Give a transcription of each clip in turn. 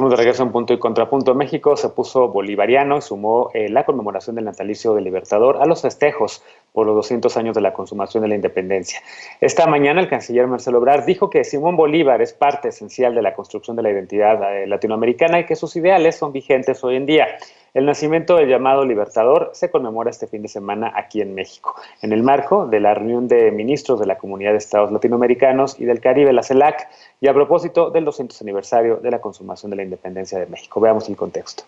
Estamos de regreso en Punto y Contrapunto. México se puso bolivariano y sumó la conmemoración del natalicio del Libertador a los festejos por los 200 años de la consumación de la independencia. Esta mañana el canciller Marcelo Ebrard dijo que Simón Bolívar es parte esencial de la construcción de la identidad latinoamericana y que sus ideales son vigentes hoy en día. El nacimiento del llamado Libertador se conmemora este fin de semana aquí en México, en el marco de la reunión de ministros de la Comunidad de Estados Latinoamericanos y del Caribe, la CELAC, y a propósito del 200 aniversario de la consumación de la independencia de México. Veamos el contexto.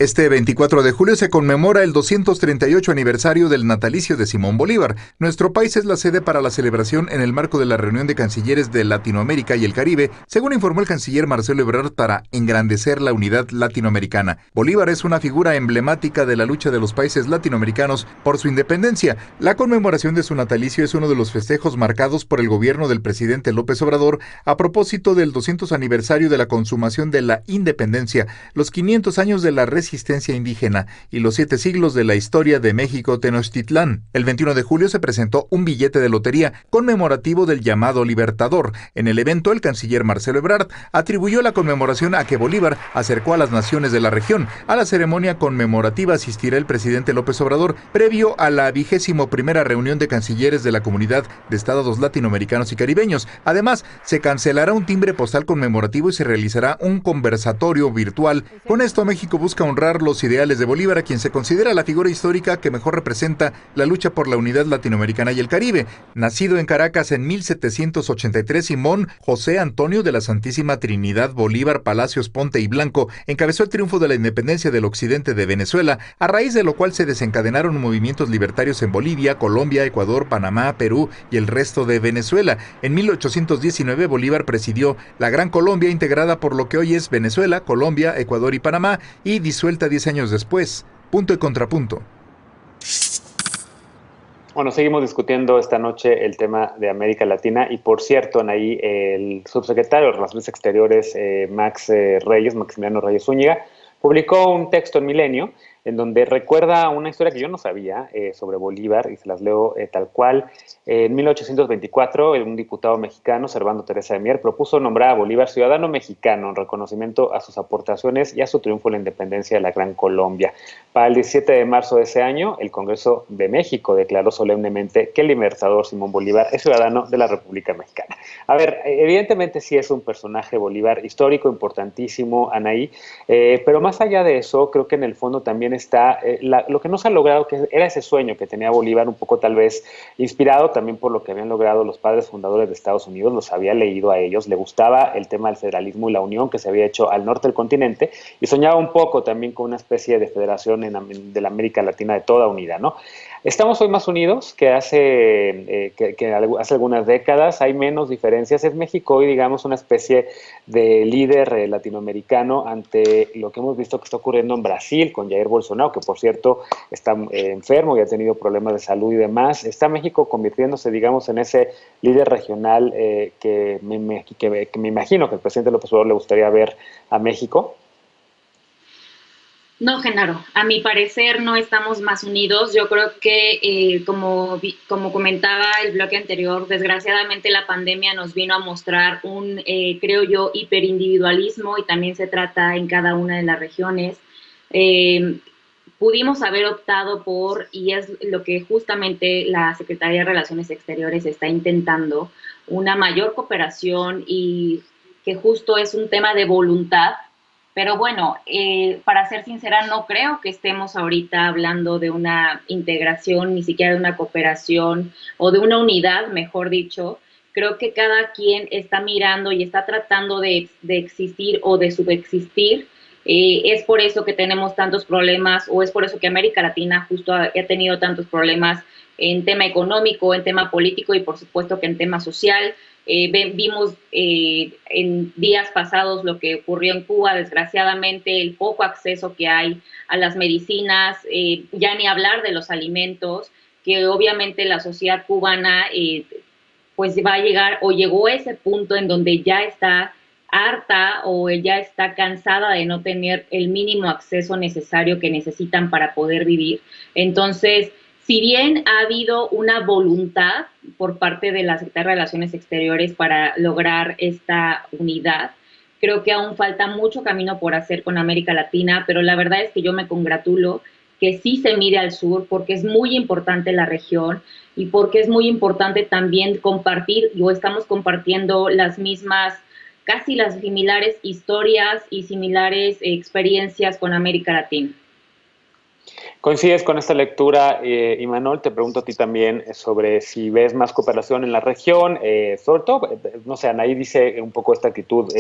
Este 24 de julio se conmemora el 238 aniversario del natalicio de Simón Bolívar. Nuestro país es la sede para la celebración en el marco de la reunión de cancilleres de Latinoamérica y el Caribe, según informó el canciller Marcelo Ebrard, para engrandecer la unidad latinoamericana. Bolívar es una figura emblemática de la lucha de los países latinoamericanos por su independencia. La conmemoración de su natalicio es uno de los festejos marcados por el gobierno del presidente López Obrador a propósito del 200 aniversario de la consumación de la independencia, los 500 años de la resistencia indígena y los 7 siglos de la historia de México Tenochtitlán. El 21 de julio se presentó un billete de lotería conmemorativo del llamado Libertador. En el evento, el canciller Marcelo Ebrard atribuyó la conmemoración a que Bolívar acercó a las naciones de la región. A la ceremonia conmemorativa asistirá el presidente López Obrador, previo a la 21ª reunión de cancilleres de la Comunidad de Estados Latinoamericanos y Caribeños. Además, se cancelará un timbre postal conmemorativo y se realizará un conversatorio virtual. Con esto, México busca honrar los ideales de Bolívar, a quien se considera la figura histórica que mejor representa la lucha por la unidad latinoamericana y el Caribe. Nacido en Caracas en 1783, Simón José Antonio de la Santísima Trinidad Bolívar Palacios Ponte y Blanco encabezó el triunfo de la independencia del occidente de Venezuela, a raíz de lo cual se desencadenaron movimientos libertarios en Bolivia, Colombia, Ecuador, Panamá, Perú y el resto de Venezuela. En 1819, Bolívar presidió la Gran Colombia, integrada por lo que hoy es Venezuela, Colombia, Ecuador y Panamá, y disuelta 10 años después. Punto y contrapunto. Bueno, seguimos discutiendo esta noche el tema de América Latina y, por cierto, Anaí, el subsecretario de Relaciones Exteriores, Maximiliano Reyes Zúñiga, publicó un texto en Milenio en donde recuerda una historia que yo no sabía sobre Bolívar, y se las leo tal cual. En 1824, un diputado mexicano, Servando Teresa de Mier, propuso nombrar a Bolívar ciudadano mexicano en reconocimiento a sus aportaciones y a su triunfo en la independencia de la Gran Colombia. Para el 17 de marzo de ese año, el Congreso de México declaró solemnemente que el libertador Simón Bolívar es ciudadano de la República Mexicana. A ver, evidentemente sí es un personaje Bolívar histórico, importantísimo, Anaí, pero más allá de eso, creo que en el fondo también está lo que no se ha logrado, que era ese sueño que tenía Bolívar, un poco tal vez inspirado también por lo que habían logrado los padres fundadores de Estados Unidos. Los había leído a ellos, le gustaba el tema del federalismo y la unión que se había hecho al norte del continente, y soñaba un poco también con una especie de federación de la América Latina de toda unida, ¿no? Estamos hoy más unidos que hace algunas décadas, hay menos diferencias. Es México hoy, digamos, una especie de líder latinoamericano ante lo que hemos visto que está ocurriendo en Brasil con Jair Bolsonaro, que por cierto está enfermo y ha tenido problemas de salud y demás. Está México convirtiéndose, digamos, en ese líder regional que me imagino que el presidente López Obrador le gustaría ver a México. No, Genaro, a mi parecer no estamos más unidos. Yo creo que, como comentaba el bloque anterior, desgraciadamente la pandemia nos vino a mostrar un, creo yo, hiperindividualismo, y también se trata en cada una de las regiones. Pudimos haber optado por, y es lo que justamente la Secretaría de Relaciones Exteriores está intentando, una mayor cooperación, y que justo es un tema de voluntad. Pero bueno, para ser sincera, no creo que estemos ahorita hablando de una integración, ni siquiera de una cooperación o de una unidad, mejor dicho. Creo que cada quien está mirando y está tratando de existir o de subexistir. Es por eso que tenemos tantos problemas, o es por eso que América Latina justo ha tenido tantos problemas en tema económico, en tema político y por supuesto que en tema social. Vimos en días pasados lo que ocurrió en Cuba, desgraciadamente, el poco acceso que hay a las medicinas, ya ni hablar de los alimentos, que obviamente la sociedad cubana pues va a llegar, o llegó a ese punto en donde ya está harta o ya está cansada de no tener el mínimo acceso necesario que necesitan para poder vivir. Entonces, si bien ha habido una voluntad por parte de la Secretaría de Relaciones Exteriores para lograr esta unidad, Creo que aún falta mucho camino por hacer con América Latina, pero la verdad es que yo me congratulo que sí se mire al sur, porque es muy importante la región y porque es muy importante también compartir, o estamos compartiendo las mismas, casi las similares historias y similares experiencias con América Latina. ¿Coincides con esta lectura, Imanol? Te pregunto a ti también sobre si ves más cooperación en la región, sobre todo, no sé, Anaí dice un poco esta actitud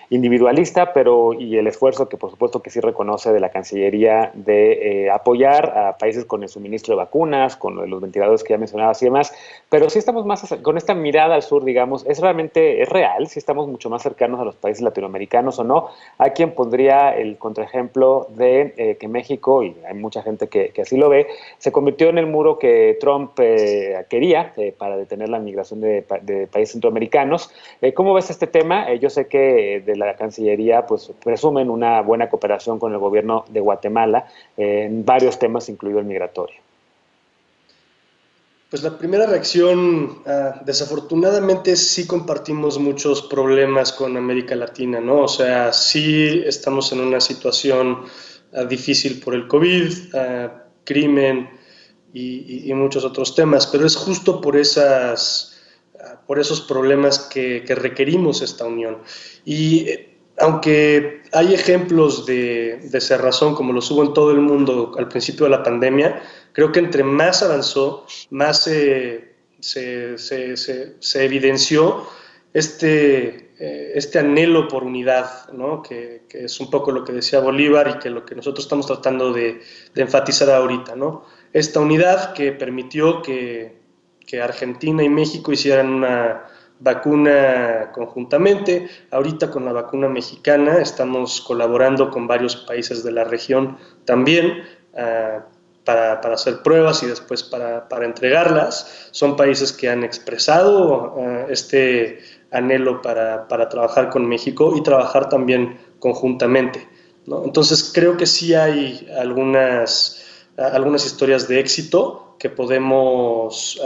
individualista, pero y el esfuerzo que por supuesto que sí reconoce de la Cancillería de apoyar a países con el suministro de vacunas, con los ventiladores que ya mencionabas y demás, pero sí estamos más, con esta mirada al sur, digamos, ¿es realmente, es real? ¿Si estamos mucho más cercanos a los países latinoamericanos o no? Hay quien pondría el contraejemplo de que México, y hay mucha gente que así lo ve, se convirtió en el muro que Trump quería para detener la migración de países centroamericanos. ¿Cómo ves este tema? Yo sé que de la Cancillería pues presumen una buena cooperación con el gobierno de Guatemala en varios temas, incluido el migratorio. Pues la primera reacción, desafortunadamente sí compartimos muchos problemas con América Latina, ¿no? O sea, sí estamos en una situación difícil por el COVID, crimen y muchos otros temas, pero es justo por esos problemas que requerimos esta unión. Y aunque hay ejemplos de cerrazón, como los hubo en todo el mundo al principio de la pandemia, creo que entre más avanzó, más se evidenció este anhelo por unidad, ¿no? Que es un poco lo que decía Bolívar y que lo que nosotros estamos tratando de enfatizar ahorita, ¿no? Esta unidad que permitió que Argentina y México hicieran una vacuna conjuntamente. Ahorita con la vacuna mexicana estamos colaborando con varios países de la región también para hacer pruebas y después para entregarlas. Son países que han expresado este anhelo para trabajar con México y trabajar también conjuntamente, ¿no? Entonces creo que sí hay algunas historias de éxito que podemos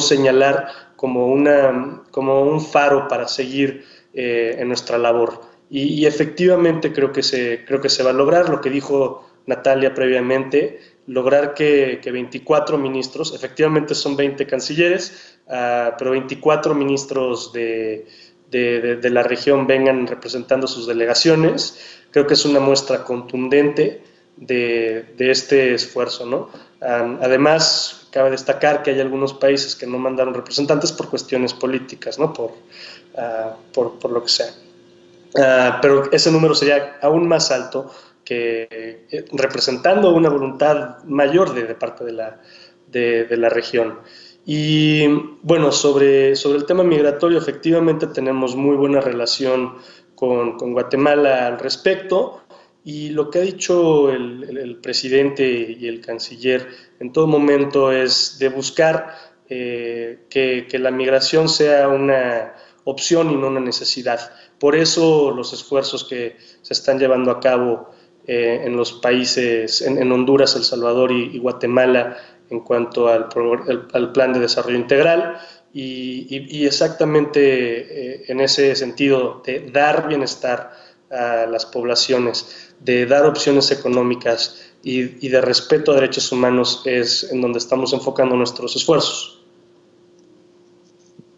señalar como un faro para seguir en nuestra labor. Y efectivamente creo que se va a lograr lo que dijo Natalia previamente, lograr que 24 ministros, efectivamente son 20 cancilleres, pero 24 ministros de la región vengan representando sus delegaciones. Creo que es una muestra contundente de este esfuerzo, ¿no? Además, cabe destacar que hay algunos países que no mandaron representantes por cuestiones políticas, ¿no? Por lo que sea. Pero ese número sería aún más alto que representando una voluntad mayor de parte de la región. Y bueno, sobre el tema migratorio, efectivamente tenemos muy buena relación con Guatemala al respecto. Y lo que ha dicho el presidente y el canciller en todo momento es de buscar que la migración sea una opción y no una necesidad. Por eso los esfuerzos que se están llevando a cabo en los países, en Honduras, El Salvador y Guatemala, en cuanto al plan de desarrollo integral, y exactamente en ese sentido de dar bienestar a las poblaciones, de dar opciones económicas y de respeto a derechos humanos es en donde estamos enfocando nuestros esfuerzos.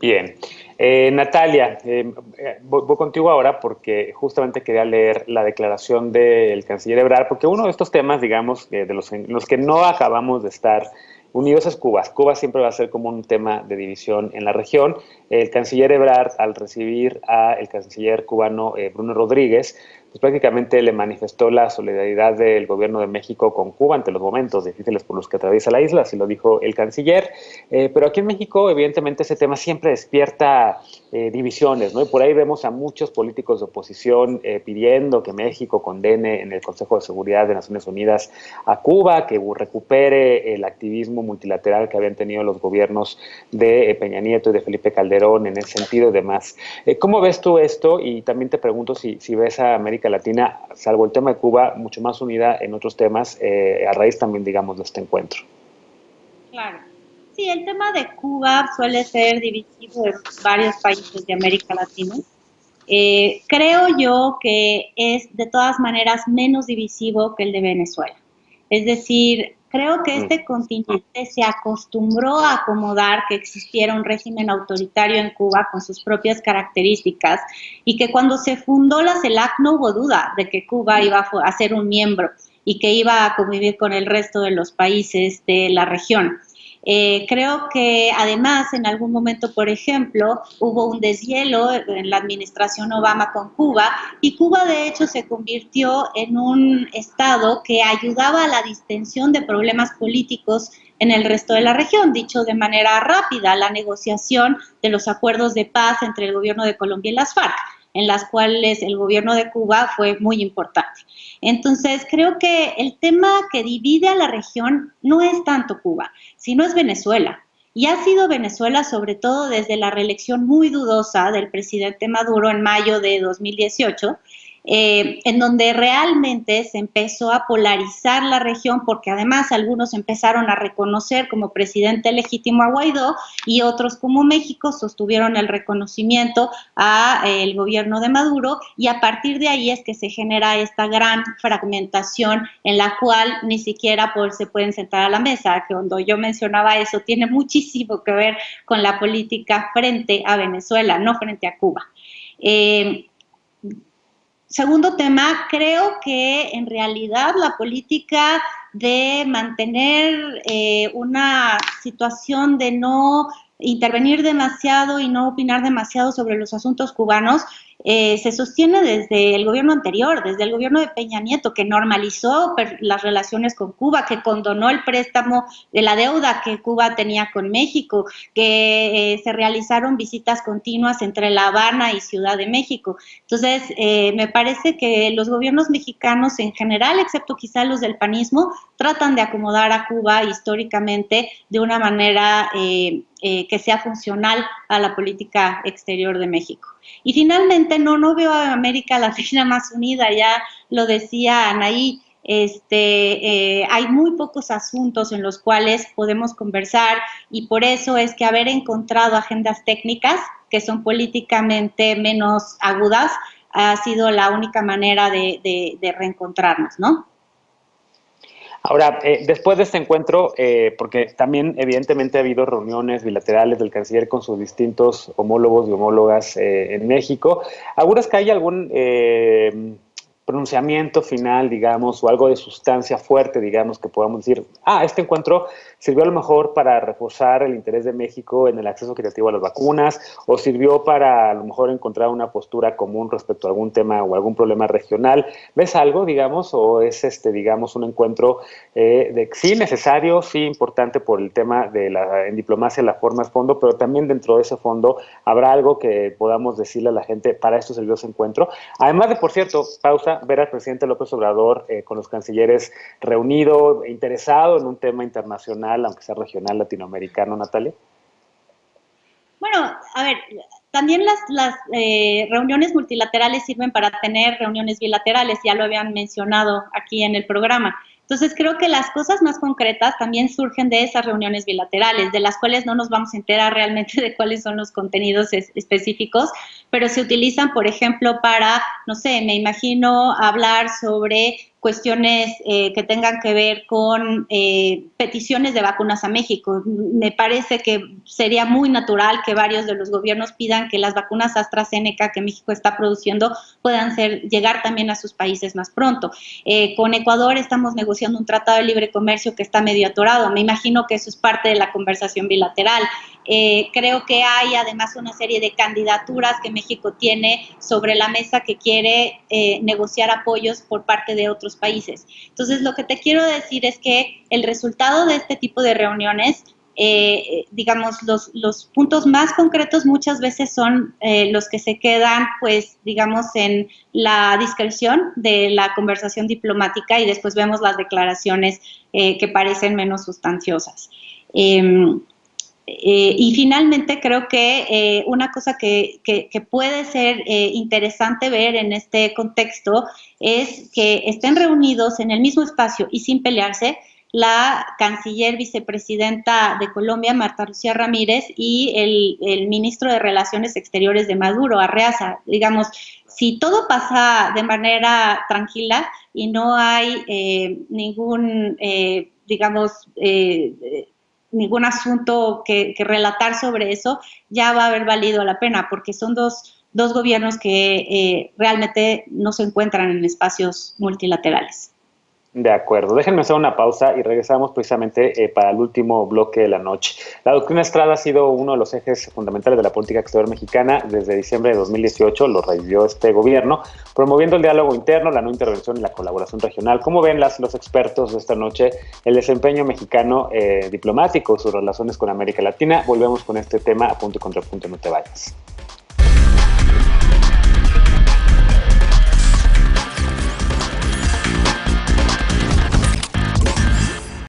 Bien. Natalia, voy contigo ahora porque justamente quería leer la declaración del canciller Ebrard, porque uno de estos temas, digamos, de los que no acabamos de estar unidos es Cuba. Cuba siempre va a ser como un tema de división en la región. El canciller Ebrard, al recibir al canciller cubano Bruno Rodríguez, pues prácticamente le manifestó la solidaridad del gobierno de México con Cuba ante los momentos difíciles por los que atraviesa la isla, así lo dijo el canciller. Pero aquí en México, evidentemente, ese tema siempre despierta divisiones, ¿no? Y por ahí vemos a muchos políticos de oposición pidiendo que México condene en el Consejo de Seguridad de Naciones Unidas a Cuba, que recupere el activismo multilateral que habían tenido los gobiernos de Peña Nieto y de Felipe Calderón en ese sentido y demás. ¿Cómo ves tú esto? Y también te pregunto si ves a América Latina, salvo el tema de Cuba, mucho más unida en otros temas, a raíz también, digamos, de este encuentro. Claro. Sí, el tema de Cuba suele ser divisivo en varios países de América Latina. creo yo que es de todas maneras menos divisivo que el de Venezuela. Es decir, creo que este continente se acostumbró a acomodar que existiera un régimen autoritario en Cuba con sus propias características y que cuando se fundó la CELAC no hubo duda de que Cuba iba a ser un miembro y que iba a convivir con el resto de los países de la región. Creo que además en algún momento, por ejemplo, hubo un deshielo en la administración Obama con Cuba y Cuba de hecho se convirtió en un estado que ayudaba a la distensión de problemas políticos en el resto de la región. Dicho de manera rápida, la negociación de los acuerdos de paz entre el gobierno de Colombia y las FARC, en las cuales el gobierno de Cuba fue muy importante. Entonces, creo que el tema que divide a la región no es tanto Cuba, sino es Venezuela. Y ha sido Venezuela, sobre todo desde la reelección muy dudosa del presidente Maduro en mayo de 2018, en donde realmente se empezó a polarizar la región, porque además algunos empezaron a reconocer como presidente legítimo a Guaidó y otros como México sostuvieron el reconocimiento al gobierno de Maduro, y a partir de ahí es que se genera esta gran fragmentación en la cual ni siquiera se pueden sentar a la mesa, que cuando yo mencionaba eso tiene muchísimo que ver con la política frente a Venezuela, no frente a Cuba. Segundo tema, creo que en realidad la política de mantener una situación de no intervenir demasiado y no opinar demasiado sobre los asuntos cubanos se sostiene desde el gobierno anterior, desde el gobierno de Peña Nieto, que normalizó las relaciones con Cuba, que condonó el préstamo de la deuda que Cuba tenía con México, que se realizaron visitas continuas entre La Habana y Ciudad de México. Entonces, me parece que los gobiernos mexicanos en general, excepto quizá los del panismo, tratan de acomodar a Cuba históricamente de una manera que sea funcional a la política exterior de México. Y finalmente, no veo a América Latina más unida, ya lo decía Anaí, hay muy pocos asuntos en los cuales podemos conversar, y por eso es que haber encontrado agendas técnicas que son políticamente menos agudas ha sido la única manera de reencontrarnos, ¿no? Ahora, después de este encuentro, porque también evidentemente ha habido reuniones bilaterales del canciller con sus distintos homólogos y homólogas en México, ¿auguras que haya algún pronunciamiento final, digamos, o algo de sustancia fuerte, digamos, que podamos decir, este encuentro sirvió a lo mejor para reforzar el interés de México en el acceso equitativo a las vacunas, o sirvió para a lo mejor encontrar una postura común respecto a algún tema o algún problema regional? ¿Ves algo, digamos, o es digamos, un encuentro sí necesario, sí importante por el tema de en diplomacia la forma es fondo, pero también dentro de ese fondo habrá algo que podamos decirle a la gente, para esto sirvió ese encuentro? Además de, por cierto, pausa, ver al presidente López Obrador con los cancilleres reunido, interesado en un tema internacional, aunque sea regional, latinoamericano, Natalia. Bueno, a ver, también las reuniones multilaterales sirven para tener reuniones bilaterales, ya lo habían mencionado aquí en el programa. Entonces, creo que las cosas más concretas también surgen de esas reuniones bilaterales, de las cuales no nos vamos a enterar realmente de cuáles son los contenidos específicos, pero se utilizan, por ejemplo, para, no sé, me imagino hablar sobre cuestiones que tengan que ver con peticiones de vacunas a México. Me parece que sería muy natural que varios de los gobiernos pidan que las vacunas AstraZeneca que México está produciendo puedan llegar también a sus países más pronto. Con Ecuador estamos negociando un tratado de libre comercio que está medio atorado. Me imagino que eso es parte de la conversación bilateral. Creo que hay además una serie de candidaturas que México tiene sobre la mesa que quiere negociar apoyos por parte de otros países. Entonces, lo que te quiero decir es que el resultado de este tipo de reuniones, digamos, los puntos más concretos muchas veces son los que se quedan, pues, digamos, en la discreción de la conversación diplomática, y después vemos las declaraciones que parecen menos sustanciosas. Y finalmente creo que una cosa que puede ser interesante ver en este contexto es que estén reunidos en el mismo espacio y sin pelearse la canciller vicepresidenta de Colombia, Marta Lucía Ramírez, y el ministro de Relaciones Exteriores de Maduro, Arreaza. Digamos, si todo pasa de manera tranquila y no hay ningún, ningún asunto que relatar sobre eso, ya va a haber valido la pena, porque son dos gobiernos que realmente no se encuentran en espacios multilaterales. De acuerdo. Déjenme hacer una pausa y regresamos precisamente para el último bloque de la noche. La doctrina Estrada ha sido uno de los ejes fundamentales de la política exterior mexicana. Desde diciembre de 2018 lo revivió este gobierno, promoviendo el diálogo interno, la no intervención y la colaboración regional. ¿Cómo ven los expertos de esta noche el desempeño mexicano diplomático, sus relaciones con América Latina? Volvemos con este tema a punto y contrapunto, no te vayas.